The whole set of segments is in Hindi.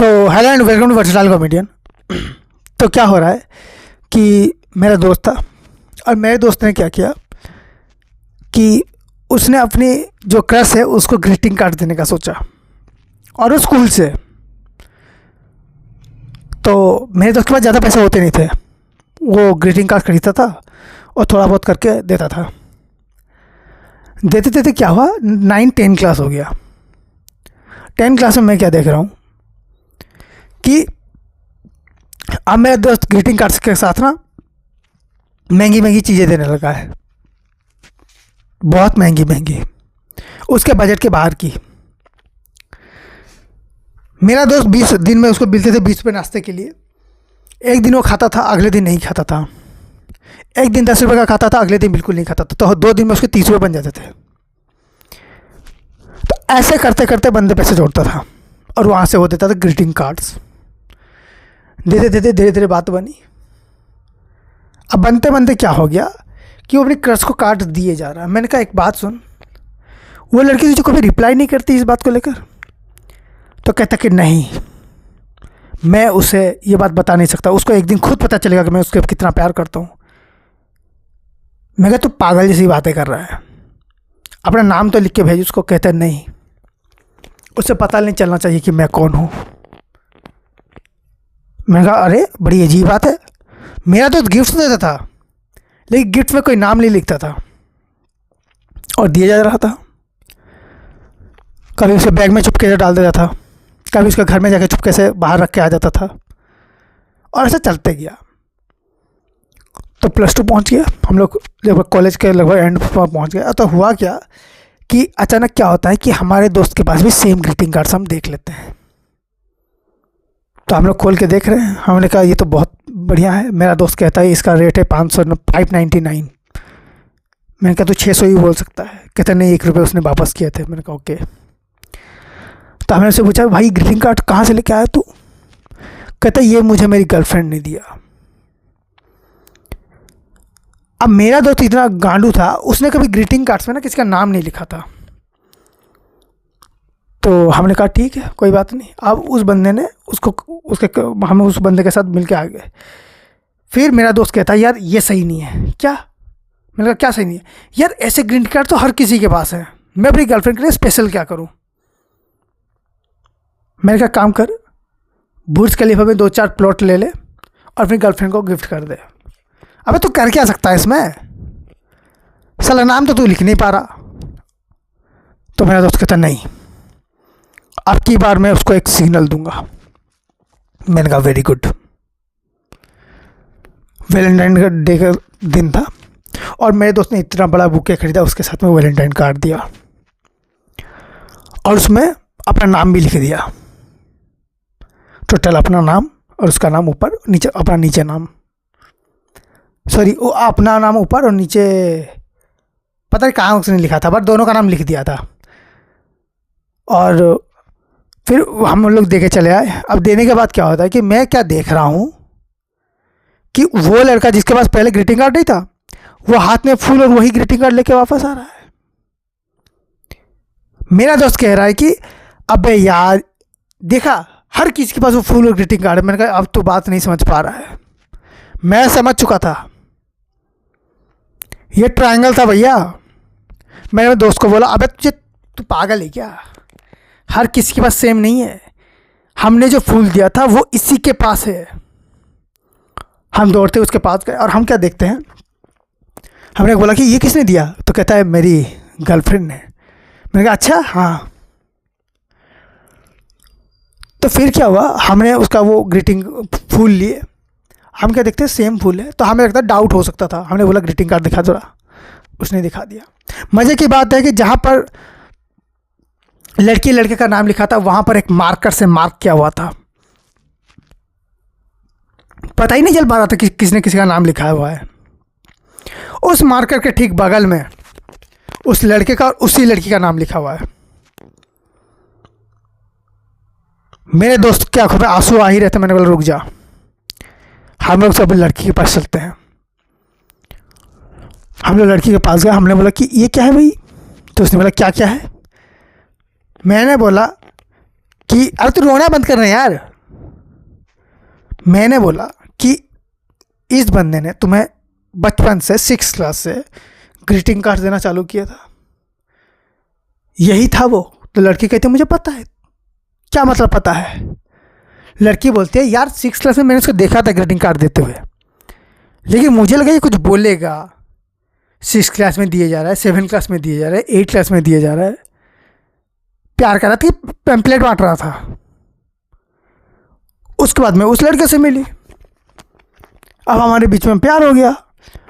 So hello and welcome to versatile comedian. तो क्या हो रहा है कि मेरा दोस्त था और मेरे दोस्त ने क्या किया कि उसने अपनी जो क्रश है उसको ग्रीटिंग कार्ड देने का सोचा, और वो स्कूल से। तो मेरे दोस्त के पास ज़्यादा पैसे होते नहीं थे, वो ग्रीटिंग कार्ड खरीदता था और थोड़ा बहुत करके देता था। देते देते क्या हुआ, 9-10 क्लास हो गया। 10 क्लास में मैं क्या देख रहा हूँ कि अब मेरा दोस्त ग्रीटिंग कार्ड्स के साथ ना महंगी महंगी चीज़ें देने लगा है, बहुत महंगी महंगी, उसके बजट के बाहर की। मेरा दोस्त 20 दिन में उसको मिलते थे 20 रुपये नाश्ते के लिए। एक दिन वो खाता था, अगले दिन नहीं खाता था। एक दिन 10 रुपये का खाता था, अगले दिन बिल्कुल नहीं खाता था। तो 2 दिन में उसके 30 रुपये बन जाते थे। तो ऐसे करते करते बंदे पैसे जोड़ता था और वहाँ से वो देता था ग्रीटिंग कार्ड्स। देते देते धीरे धीरे बात बनी। अब बनते बनते क्या हो गया कि वो अपनी क्रश को कार्ड दिए जा रहा है। मैंने कहा एक बात सुन, वो लड़की तुझे कभी रिप्लाई नहीं करती इस बात को लेकर? तो कहता कि नहीं, मैं उसे ये बात बता नहीं सकता, उसको एक दिन खुद पता चलेगा कि मैं उसके कितना प्यार करता हूँ। मैं कहा तू पागल जैसी बातें कर रहा है, अपना नाम तो लिख के भेज उसको। कहता नहीं, उसे पता नहीं चलना चाहिए कि मैं कौन हूँ। मैंने कहा अरे बड़ी अजीब बात है, मेरा तो गिफ्ट देता था लेकिन गिफ्ट में कोई नाम नहीं लिखता था और दिया जा रहा था। कभी उसे बैग में चुपके से डाल देता था, कभी उसके घर में जाके चुपके से बाहर रख के आ जाता था, और ऐसा चलते गया। तो +2 पहुंच गया, हम लोग लगभग कॉलेज के लगभग एंड पर पहुंच गए। तो हुआ क्या कि अचानक क्या होता है कि हमारे दोस्त के पास भी सेम ग्रीटिंग कार्ड्स हम देख लेते हैं। तो हम लोग खोल के देख रहे हैं, हमने कहा ये तो बहुत बढ़िया है। मेरा दोस्त कहता है इसका रेट है 599। मैंने कहा तो 600 ही बोल सकता है। कहता नहीं, 1 रुपये उसने वापस किए थे। मैंने कहा ओके। तो हमने उससे पूछा भाई ग्रीटिंग कार्ड कहाँ से लेके आया तू? कहता ये मुझे मेरी गर्लफ्रेंड ने दिया। अब मेरा दोस्त इतना गांडू था, उसने कभी ग्रीटिंग कार्ड्स में ना किसी का नाम नहीं लिखा था। तो हमने कहा ठीक है कोई बात नहीं। अब उस बंदे ने हम उस बंदे के साथ मिलके आ गए। फिर मेरा दोस्त कहता है यार ये सही नहीं है। क्या? मैंने कहा क्या सही नहीं है? यार ऐसे ग्रीटिंग कार्ड तो हर किसी के पास है, मैं अपनी गर्लफ्रेंड के लिए स्पेशल क्या करूं? मैंने कहा काम कर, बुर्ज खलीफा में 2-4 प्लॉट ले ले और अपनी गर्लफ्रेंड को गिफ्ट कर दे। अबे तू कर क्या सकता है इसमें? साला नाम तो तू लिख नहीं पा रहा। तो मेरा दोस्त कहता नहीं, अब की बार मैं उसको एक सिग्नल दूंगा। मैंने कहा वेरी गुड। वैलेंटाइन डे का दिन था और मेरे दोस्त ने इतना बड़ा बुके खरीदा, उसके साथ में वैलेंटाइन कार्ड दिया और उसमें अपना नाम भी लिख दिया। टोटल अपना नाम और उसका नाम ऊपर, नीचे अपना नीचे नाम, सॉरी वो अपना नाम ऊपर और नीचे पता नहीं कहाँ उसने लिखा था, बट दोनों का नाम लिख दिया था। और फिर हम लोग देके चले आए। अब देने के बाद क्या होता है कि मैं क्या देख रहा हूँ कि वो लड़का जिसके पास पहले ग्रीटिंग कार्ड नहीं था, वो हाथ में फूल और वही ग्रीटिंग कार्ड लेके वापस आ रहा है। मेरा दोस्त कह रहा है कि अबे यार देखा, हर किसी के पास वो फूल और ग्रीटिंग कार्ड है। मैंने कहा अब तो बात नहीं समझ पा रहा है। मैं समझ चुका था, ये ट्रायंगल था भैया। मैंने दोस्त को बोला अबे तू पागल है क्या? हर किसी के पास सेम नहीं है। हमने जो फूल दिया था वो इसी के पास है। हम दौड़ते उसके पास गए और हम क्या देखते हैं, हमने बोला कि ये किसने दिया? तो कहता है मेरी गर्लफ्रेंड ने। मैंने कहा अच्छा हाँ। तो फिर क्या हुआ, हमने उसका वो ग्रीटिंग फूल लिए। हम क्या देखते हैं सेम फूल है, तो हमें लगता डाउट हो सकता था। हमने बोला ग्रीटिंग कार्ड दिखा जरा, उसने दिखा दिया। मज़े की बात है कि जहाँ पर लड़की लड़के का नाम लिखा था वहाँ पर एक मार्कर से मार्क किया हुआ था। पता ही नहीं चल पा रहा था कि किसने किसी का नाम लिखा हुआ है। उस मार्कर के ठीक बगल में उस लड़के का और उसी लड़की का नाम लिखा हुआ है। मेरे दोस्त की आंखों में आंसू आ ही रहते। मैंने बोला रुक जा, हम लोग सब लड़की के पास चलते हैं। हम लोग लड़की के पास गए। हमने बोला कि ये क्या है भाई? तो उसने बोला क्या क्या है? मैंने बोला कि अरे तू रोना बंद कर रहे हैं यार, मैंने बोला कि इस बंदे ने तुम्हें बचपन से 6th क्लास से ग्रीटिंग कार्ड देना चालू किया था, यही था वो। तो लड़की कहती है मुझे पता है। क्या मतलब पता है? लड़की बोलती है यार 6th क्लास में मैंने उसको देखा था ग्रीटिंग कार्ड देते हुए, लेकिन मुझे लगा ये कुछ बोलेगा। 6th क्लास में दिए जा रहा है, 7th क्लास में दिए जा रहा है, 8th क्लास में दिए जा रहा है। प्यार कर रहा था कि पैम्पलेट बांट रहा था। उसके बाद मैं उस लड़के से मिली, अब हमारे बीच में प्यार हो गया।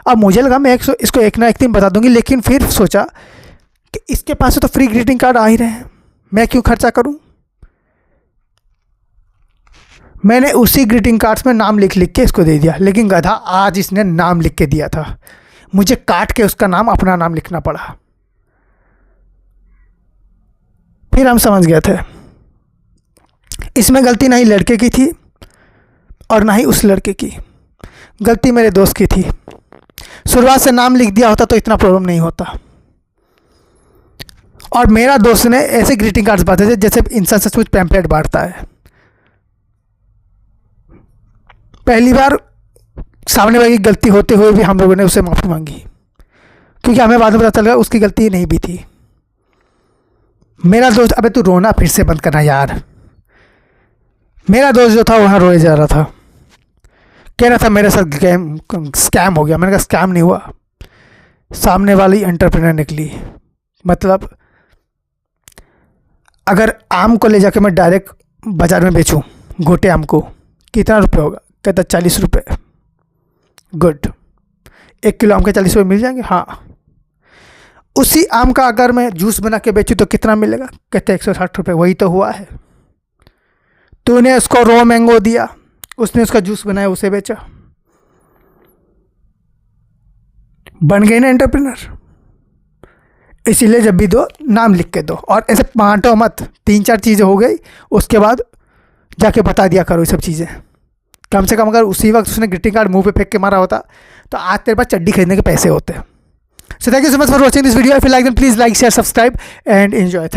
अब मुझे लगा मैं इसको एक ना एक दिन बता दूंगी, लेकिन फिर सोचा कि इसके पास तो फ्री ग्रीटिंग कार्ड आ ही रहे हैं, मैं क्यों खर्चा करूं। मैंने उसी ग्रीटिंग कार्ड्स में नाम लिख लिख के इसको दे दिया, लेकिन गधा आज इसने नाम लिख के दिया था, मुझे काट के उसका नाम अपना नाम लिखना पड़ा। फिर हम समझ गए थे इसमें गलती ना ही लड़के की थी और ना ही उस लड़के की, गलती मेरे दोस्त की थी। शुरुआत से नाम लिख दिया होता तो इतना प्रॉब्लम नहीं होता। और मेरा दोस्त ने ऐसे ग्रीटिंग कार्ड्स बांटे थे जैसे इंसान सचमुच पैम्पलेट बांटता है। पहली बार सामने वाले की गलती होते हुए भी हम लोगों ने उससे माफ़ी मांगी, क्योंकि हमें बाद में पता चल गया उसकी गलती नहीं भी थी। मेरा दोस्त, अबे तू रोना फिर से बंद करना यार। मेरा दोस्त जो था वहाँ रोए जा रहा था, कह रहा था मेरे साथ स्कैम हो गया। मैंने कहा स्कैम नहीं हुआ, सामने वाली एंटरप्रेन्योर निकली। मतलब अगर आम को ले जाके मैं डायरेक्ट बाज़ार में बेचूं, गोटे आम को, कितना रुपये होगा? कहता 40 रुपये। गुड, 1 किलो आम के 40 रुपये मिल जाएंगे। हाँ, उसी आम का अगर मैं जूस बना के बेचूं तो कितना मिलेगा? कहते 160 रुपये। वही तो हुआ है। तूने उसको रॉ मैंगो दिया, उसने उसका जूस बनाया, उसे बेचा, बन गई ना एंटरप्रेन्योर। इसीलिए जब भी दो नाम लिख के दो, और ऐसे बांटो मत। 3-4 चीज़ें हो गई, उसके बाद जाके बता दिया करो ये सब चीज़ें। कम से कम अगर उसी वक्त उसने ग्रीटिंग कार्ड मुंह पे फेंक के मारा होता तो आज तेरे पास चड्डी खरीदने के पैसे होते। So thank you so much for watching this video. If you like then please like, share, subscribe and enjoy.